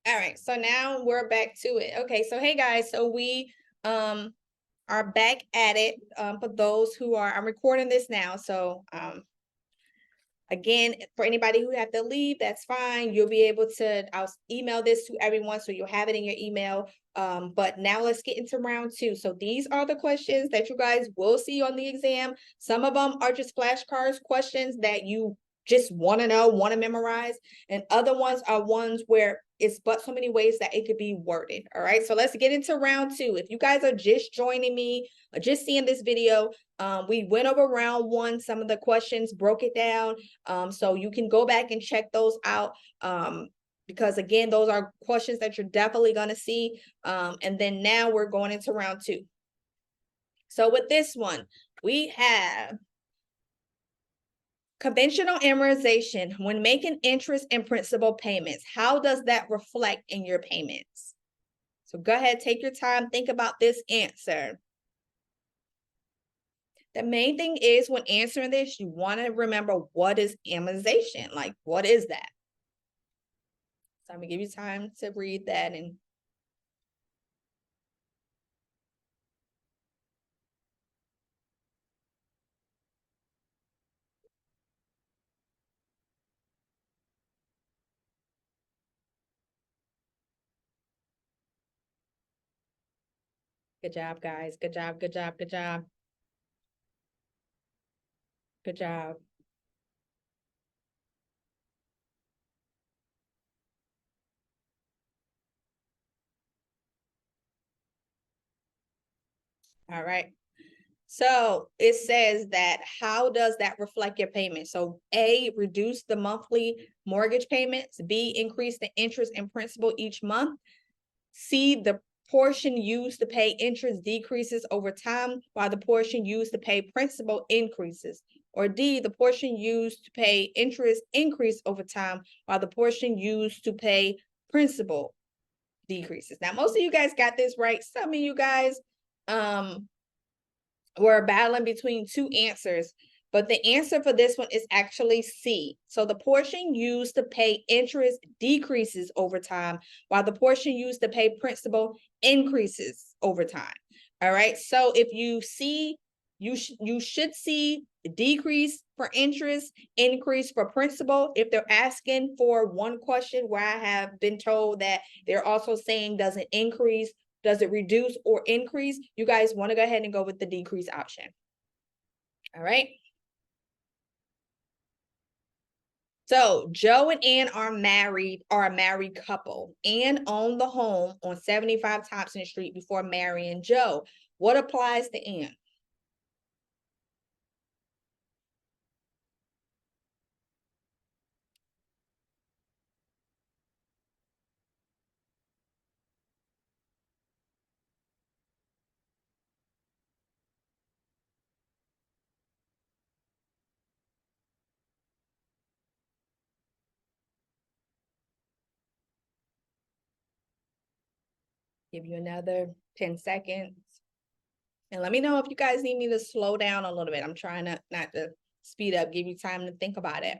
All right, so now we're back to it. Okay, so hey guys, so we are back at it. For those who are, I'm recording this now, so again, for anybody who have to leave, that's fine. You'll be able to, I'll email this to everyone, so you'll have it in your email. But now let's get into round two. So these are the questions that you guys will see on the exam. Some of them are just flashcards questions that you just want to know, want to memorize, and other ones are ones where it's but so many ways that it could be worded. All right, so let's get into round two. If you guys are just joining me or just seeing this video, we went over round one, some of the questions, broke it down. So you can go back and check those out. Because again, those are questions that you're definitely going to see. And then now we're going into round two. So with this one, we have conventional amortization. When making interest and principal payments, how does that reflect in your payments? So go ahead, take your time, think about this answer. The main thing is when answering this, you want to remember what is amortization? Like, what is that? So I'm gonna give you time to read that and good job, guys. Good job, good job, good job. Good job. All right. So it says that how does that reflect your payment? So A, reduce the monthly mortgage payments. B, increase the interest and principal each month. C, the portion used to pay interest decreases over time while the portion used to pay principal increases. Or D, the portion used to pay interest increase over time while the portion used to pay principal decreases. Now, most of you guys got this right. Some of you guys were battling between two answers, but the answer for this one is actually C. So the portion used to pay interest decreases over time, while the portion used to pay principal increases over time. All right. So if you see, you should see decrease for interest, increase for principal. If they're asking for one question where I have been told that they're also saying does it increase, does it reduce or increase, you guys want to go ahead and go with the decrease option. All right. So Joe and Ann are a married couple. Ann owned the home on 75 Thompson Street before marrying Joe. What applies to Ann? Give you another 10 seconds. And let me know if you guys need me to slow down a little bit. I'm trying not to speed up, give you time to think about it.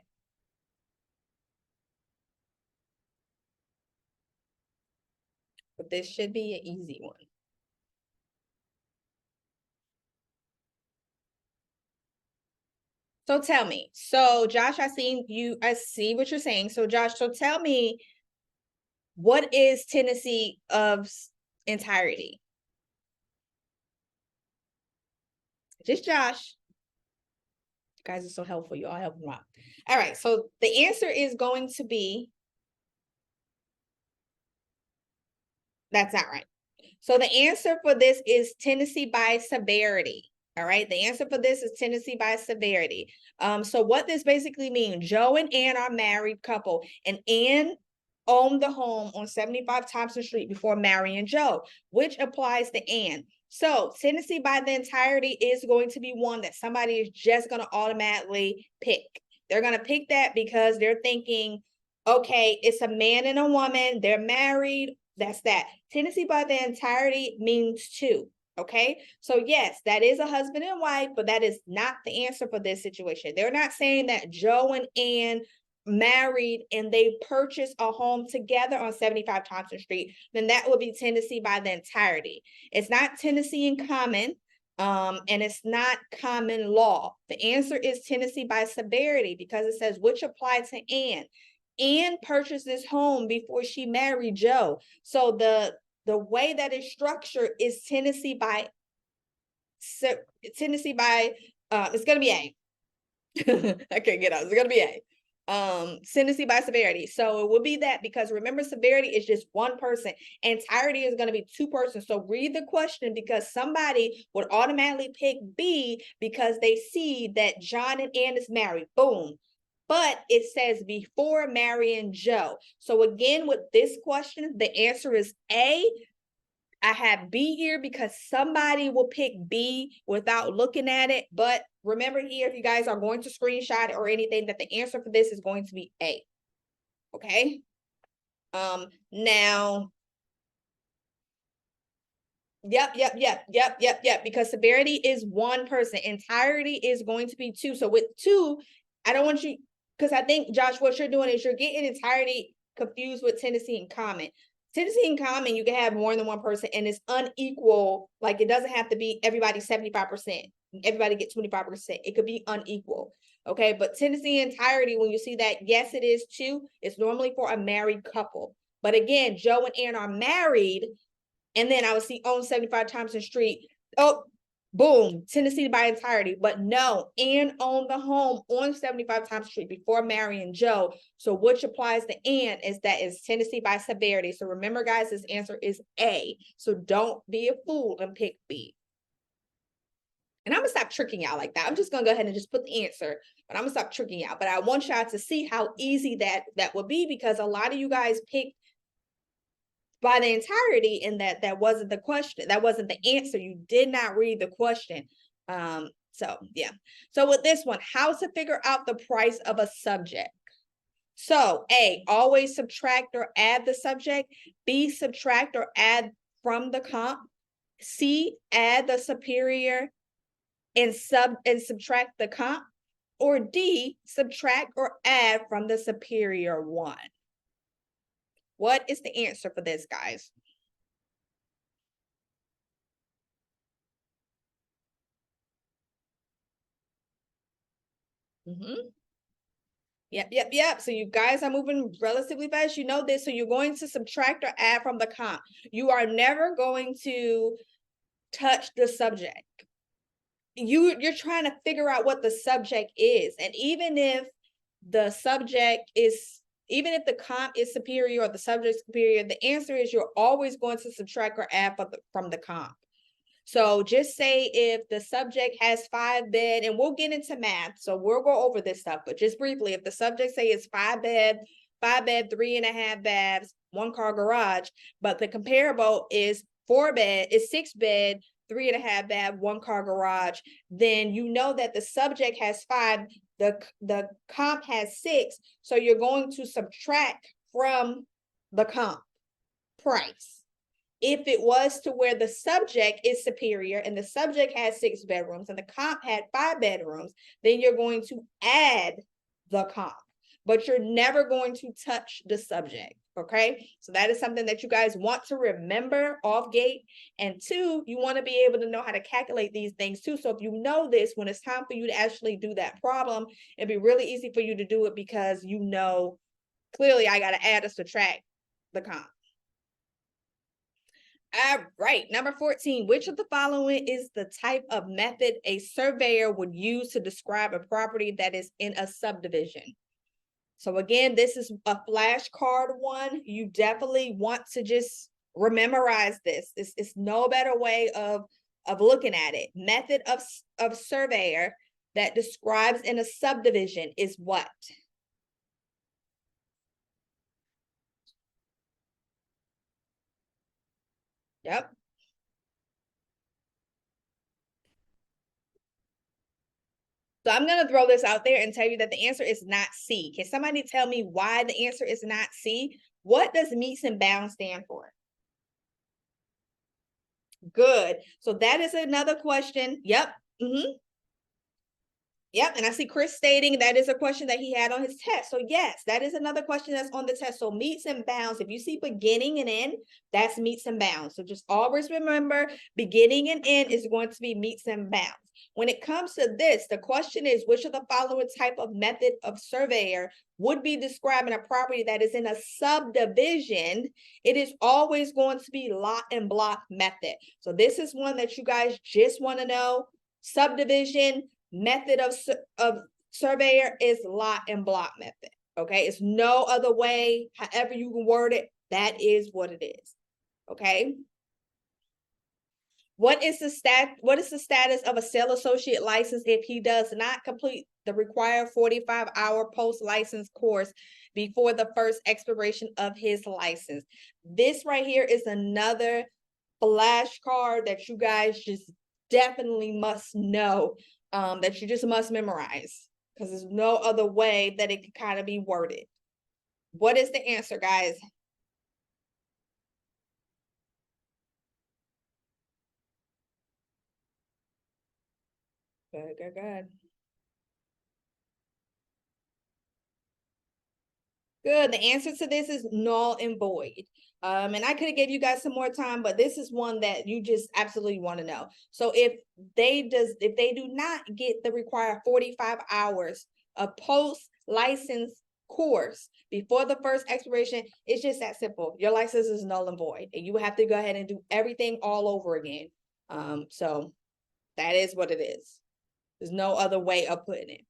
But this should be an easy one. So tell me. So Josh, I see what you're saying. So Josh, so tell me, what is Tenancy of entirety? Just Josh. You guys are so helpful. You all help them out. All right. So the answer is going to be, that's not right. So the answer for this is tenancy by severity. All right. The answer for this is tenancy by severity. So what this basically means, Joe and Ann are a married couple, and Ann owned the home on 75 Thompson Street before marrying Joe, which applies to Ann. So tenancy by the entirety is going to be one that somebody is just going to automatically pick. They're going to pick that because they're thinking, okay, it's a man and a woman, they're married, that's that. Tenancy by the entirety means two. Okay, so yes, that is a husband and wife, but that is not the answer for this situation. They're not saying that Joe and Ann married and they purchase a home together on 75 Thompson Street, then that would be tenancy by the entirety. It's not tenancy in common, and it's not common law. The answer is tenancy by severity, because it says which apply to Anne. Anne purchased this home before she married Joe. So the way that it's structured is tenancy by it's gonna be A. I can't get out. It's gonna be A. Tenancy by severity. So it will be that, because remember, severity is just one person. Entirety is going to be two persons. So read the question, because somebody would automatically pick B because they see that John and Ann is married. Boom. But it says before marrying Joe. So again, with this question, the answer is A. I have B here because somebody will pick B without looking at it. But remember here, if you guys are going to screenshot it or anything, that the answer for this is going to be A. Okay. Now, yep. Because severity is one person. Entirety is going to be two. So with two, I don't want you, because I think, Josh, what you're doing is you're getting entirety confused with tenancy in common. Tenancy in common, you can have more than one person, and it's unequal. Like, it doesn't have to be everybody 75%. Everybody get 25%. It could be unequal. Okay, but tenancy entirety, when you see that, yes, it is two. It's normally for a married couple. But again, Joe and Ann are married, and then I would see own 75 Thompson Street. Oh, boom, tenancy by entirety. But no, Ann owned the home on 75 Thompson Street before marrying Joe. So which applies to Ann is that is tenancy by severity. So remember, guys, this answer is A. So don't be a fool and pick B. And I'm gonna stop tricking y'all like that. I'm just gonna go ahead and just put the answer, but I'm gonna stop tricking y'all. But I want y'all to see how easy that would be, because a lot of you guys picked by the entirety, and that wasn't the question. That wasn't the answer. You did not read the question. So yeah. So with this one, how to figure out the price of a subject. So A, always subtract or add the subject. B, subtract or add from the comp. C, add the superior and subtract the comp. Or D, subtract or add from the superior one. What is the answer for this, guys? Yep. So you guys are moving relatively fast. You know this. So you're going to subtract or add from the comp. You are never going to touch the subject. You're trying to figure out what the subject is. And even if the comp is superior or the subject superior, the answer is you're always going to subtract or add from the comp. So just say if the subject has 5 bed, and we'll get into math, so we'll go over this stuff, but just briefly, if the subject say it's 5 bed, 3.5 baths, 1 car garage, but the comparable is 6 bed, 3.5 bath, 1 car garage, then you know that the subject has 5, the comp has 6, so you're going to subtract from the comp price. If it was to where the subject is superior and the subject has 6 bedrooms and the comp had 5 bedrooms, then you're going to add the comp, but you're never going to touch the subject. Okay, so that is something that you guys want to remember off gate. And 2, you want to be able to know how to calculate these things too. So if you know this, when it's time for you to actually do that problem, it'd be really easy for you to do it, because you know clearly I got to add or subtract the comp. All right, number 14, which of the following is the type of method a surveyor would use to describe a property that is in a subdivision? So again, this is a flashcard one. You definitely want to just memorize this. It's no better way of looking at it. Method of surveyor that describes in a subdivision is what? Yep. So I'm going to throw this out there and tell you that the answer is not C. Can somebody tell me why the answer is not C? What does meets and bounds stand for? Good. So that is another question. Yep. Yep, and I see Chris stating that is a question that he had on his test. So yes, that is another question that's on the test. So meets and bounds, if you see beginning and end, that's meets and bounds. So just always remember beginning and end is going to be meets and bounds. When it comes to this, the question is, which of the following type of method of surveyor would be describing a property that is in a subdivision? It is always going to be lot and block method. So this is one that you guys just want to know. Subdivision method of surveyor is lot and block method. Okay, it's no other way. However you can word it, that is what it is. Okay. What is the status of a sales associate license if he does not complete the required 45-hour post-license course before the first expiration of his license? This right here is another flashcard that you guys just definitely must know, that you just must memorize, because there's no other way that it can kind of be worded. What is the answer, guys? Good, good, good. Good. The answer to this is null and void. And I could have gave you guys some more time, but this is one that you just absolutely want to know. So if they do not get the required 45 hours of post license course before the first expiration, it's just that simple. Your license is null and void, and you have to go ahead and do everything all over again. So that is what it is. There's no other way of putting it.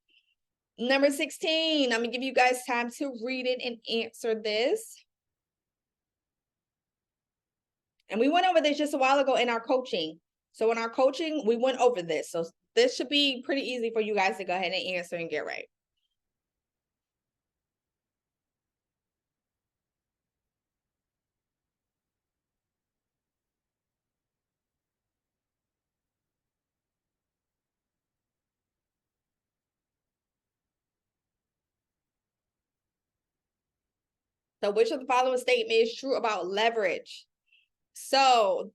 Number 16, I'm gonna give you guys time to read it and answer this. And we went over this just a while ago in our coaching. So in our coaching, we went over this. So this should be pretty easy for you guys to go ahead and answer and get right. So which of the following statement is true about leverage? So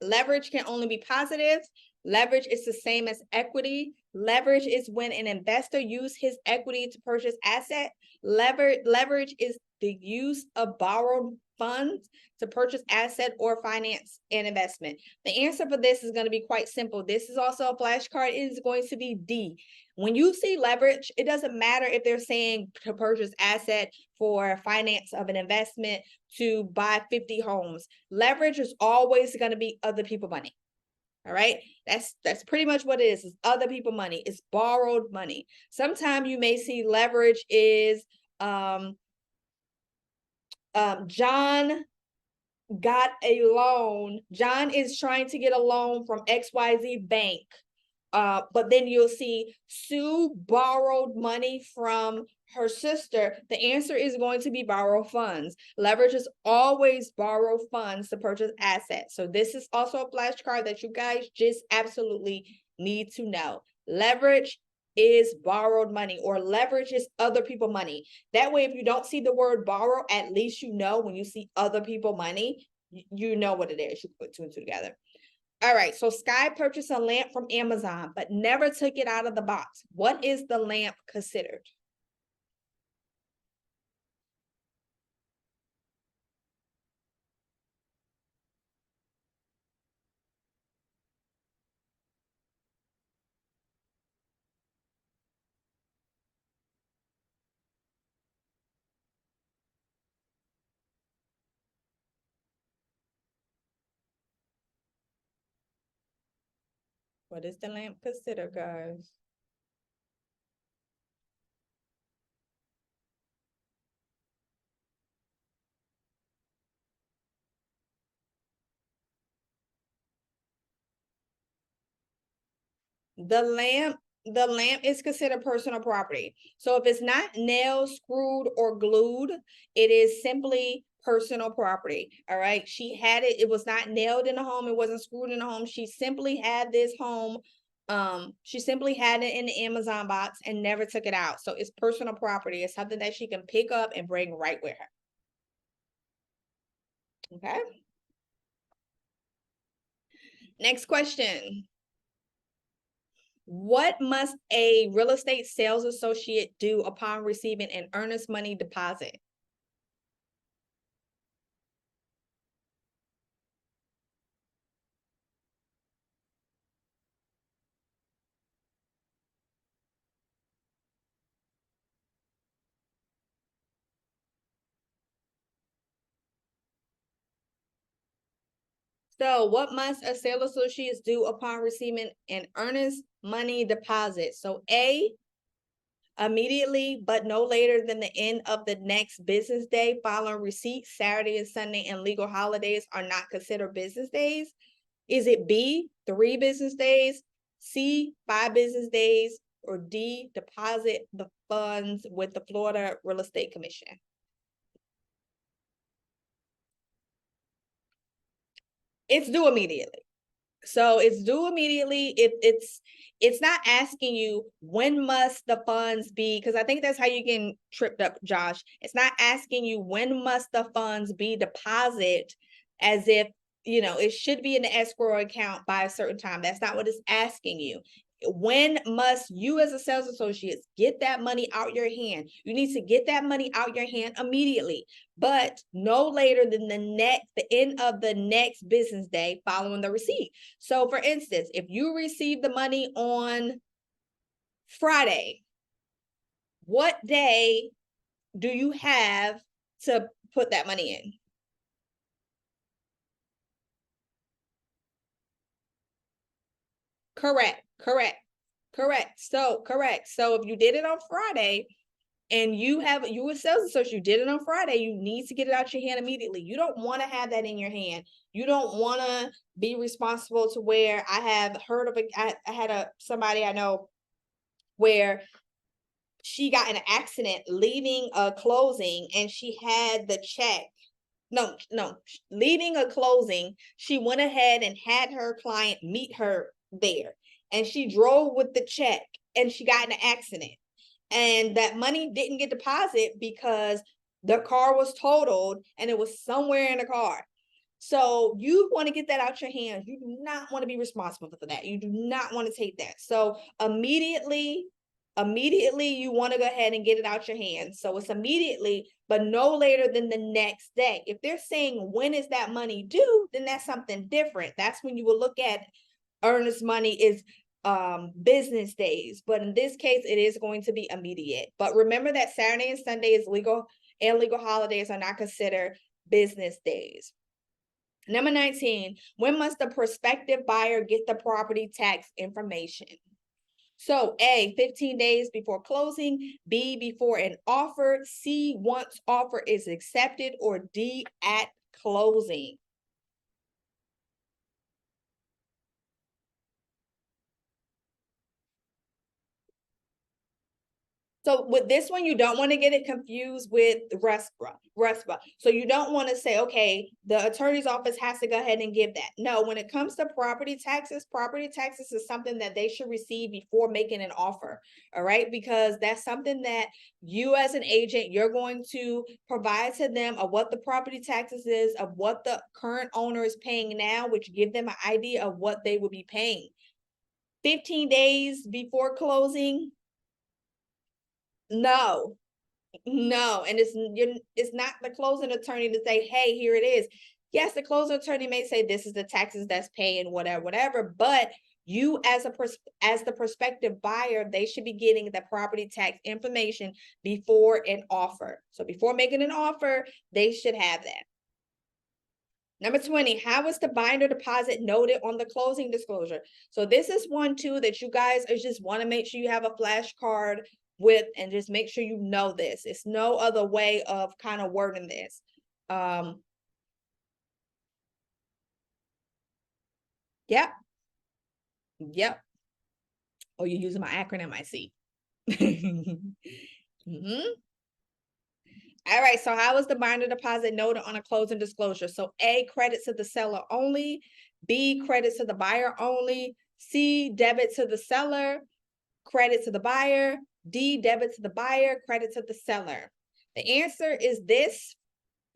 leverage can only be positive. Leverage is the same as equity. Leverage is when an investor uses his equity to purchase asset. Leverage is the use of borrowed funds to purchase asset or finance an investment. The answer for this is going to be quite simple. This is also a flashcard. It is going to be D. When you see leverage, it doesn't matter if they're saying to purchase asset for finance of an investment, to buy 50 homes. Leverage is always going to be other people money. All right, that's pretty much what it is. It's other people money. It's borrowed money. Sometimes you may see leverage is John got a loan. John is trying to get a loan from XYZ bank. But then you'll see Sue borrowed money from her sister. The answer is going to be borrow funds. Leverage is always borrow funds to purchase assets. So this is also a flashcard that you guys just absolutely need to know. Leverage is borrowed money, or leverage is other people money. That way, if you don't see the word borrow, at least you know when you see other people money, you know what it is. You put two and two together. All right, so Sky purchased a lamp from Amazon, but never took it out of the box. What is the lamp considered? What is the lamp considered, guys? The lamp is considered personal property. So if it's not nailed, screwed, or glued, it is simply personal property. All right. She had it. It was not nailed in the home. It wasn't screwed in the home. She simply had this home. She simply had it in the Amazon box and never took it out. So it's personal property. It's something that she can pick up and bring right with her. Okay. Next question. What must a real estate sales associate do upon receiving an earnest money deposit? So, what must a sales associate do upon receiving an earnest money deposit? So, A, immediately, but no later than the end of the next business day following receipt. Saturday and Sunday and legal holidays are not considered business days. Is it B, 3 business days, C, 5 business days, or D, deposit the funds with the Florida Real Estate Commission? It's due immediately. So it's due immediately. It's not asking you when must the funds be, because I think that's how you get tripped up, Josh. It's not asking you when must the funds be deposited, as if it should be in the escrow account by a certain time. That's not what it's asking you. When must you as a sales associate get that money out your hand? You need to get that money out your hand immediately, but no later than the end of the next business day following the receipt. So for instance, if you receive the money on Friday, what day do you have to put that money in? Correct, correct, correct. So correct. So if you did it on Friday, and you a sales associate, you did it on Friday, you need to get it out your hand immediately. You don't want to have that in your hand. You don't want to be responsible to where I have heard of I had somebody I know where she got in an accident leaving a closing, and she had the check. No, leaving a closing, she went ahead and had her client meet her there, and she drove with the check, and she got in an accident, and that money didn't get deposited because the car was totaled and it was somewhere in the car. So you want to get that out your hands. You do not want to be responsible for that. You do not want to take that. So immediately you want to go ahead and get it out your hands. So it's immediately, but no later than the next day. If they're saying when is that money due, then that's something different. That's when you will look at earnest money is business days, but in this case it is going to be immediate. But remember that Saturday and Sunday is legal, and legal holidays are not considered business days. Number 19, when must the prospective buyer get the property tax information? So A, 15 days before closing, B, before an offer, C, once offer is accepted, or D, at closing. So with this one, you don't want to get it confused with RESPA. So you don't want to say, okay, the attorney's office has to go ahead and give that. No, when it comes to property taxes is something that they should receive before making an offer. All right, because that's something that you as an agent, you're going to provide to them of what the property taxes is, of what the current owner is paying now, which give them an idea of what they will be paying. 15 days before closing, no, no, and it's not the closing attorney to say, hey, here it is. Yes, the closing attorney may say this is the taxes that's paying, whatever, but you as the prospective buyer, they should be getting the property tax information before an offer. So before making an offer, they should have that. Number 20, how is the binder deposit noted on the closing disclosure? So this is one too that you guys just want to make sure you have a flashcard with, and just make sure you know this. It's no other way of kind of wording this. Yep. Yep. Oh, you're using my acronym, I see. All right, so how is the binder deposit noted on a closing disclosure? So A, credit to the seller only, B, credit to the buyer only, C, debit to the seller, credit to the buyer, D, debit to the buyer, credit to the seller. The answer is this,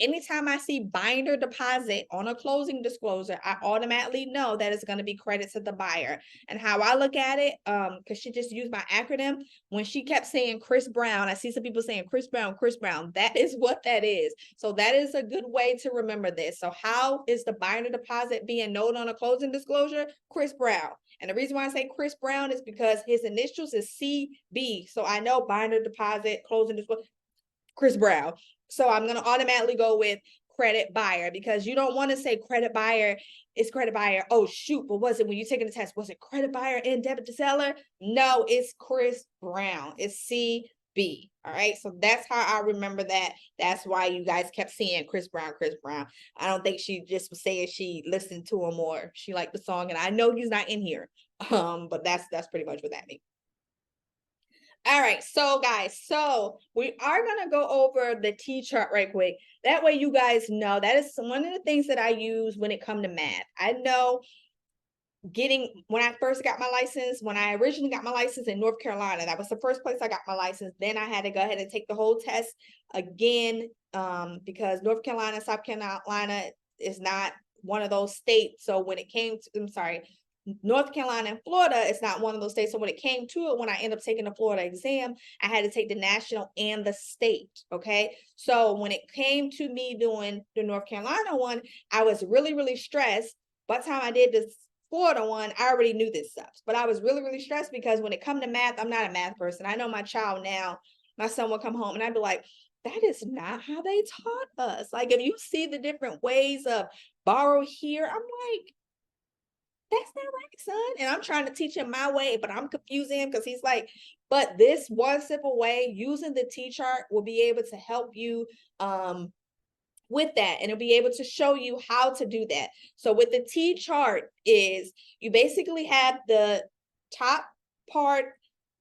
anytime I see binder deposit on a closing disclosure, I automatically know that it's going to be credit to the buyer. And how I look at it, because she just used my acronym, when she kept saying Chris Brown, I see some people saying Chris Brown, Chris Brown. That is what that is. So that is a good way to remember this. So how is the binder deposit being noted on a closing disclosure? Chris Brown. And the reason why I say Chris Brown is because his initials is CB. So I know binder deposit, closing disclosure, Chris Brown. So I'm going to automatically go with credit buyer, because you don't want to say credit buyer is credit buyer. Oh, shoot. But was it, when you taking the test, was it credit buyer and debit to seller? No, it's Chris Brown. It's CB. All right. So that's how I remember that. That's why you guys kept seeing Chris Brown, Chris Brown. I don't think she just was saying she listened to him or she liked the song. And I know he's not in here. But that's pretty much what that means. All right, so guys, so we are going to go over the T-chart right quick. That way you guys know that is one of the things that I use when it comes to math. I know when I first got my license, when I originally got my license in North Carolina, that was the first place I got my license. Then I had to go ahead and take the whole test again, because North Carolina, South Carolina is not one of those states. So when it came to, I'm sorry, North Carolina and Florida, it's not one of those states. So when it came to it, when I ended up taking the Florida exam, I had to take the national and the state. Okay. So when it came to me doing the North Carolina one, I was really, really stressed. By the time I did this Florida one, I already knew this stuff, but I was really, really stressed because when it come to math, I'm not a math person. I know my child now, my son will come home and I'd be like, that is not how they taught us. Like, if you see the different ways of borrow here, I'm like, that's not right, son. And I'm trying to teach him my way, but I'm confusing him because he's like, but this one simple way, using the T-chart will be able to help you with that, and it'll be able to show you how to do that. So with the T-chart is you basically have the top part,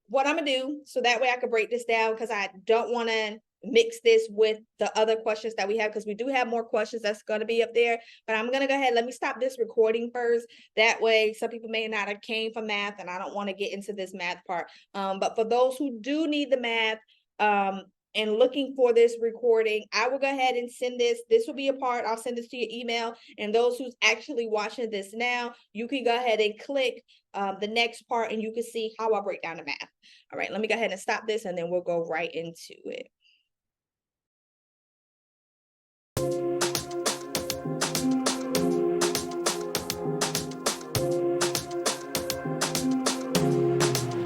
what I'm gonna do, so that way I can break this down, because I don't want to mix this with the other questions that we have, because we do have more questions that's going to be up there. But I'm going to go ahead, let me stop this recording first. That way some people may not have came from math, and I don't want to get into this math part. But for those who do need the math and looking for this recording, I will go ahead and send this. This will be a part. I'll send this to your email. And those who's actually watching this now, you can go ahead and click the next part and you can see how I break down the math. All right, let me go ahead and stop this and then we'll go right into it.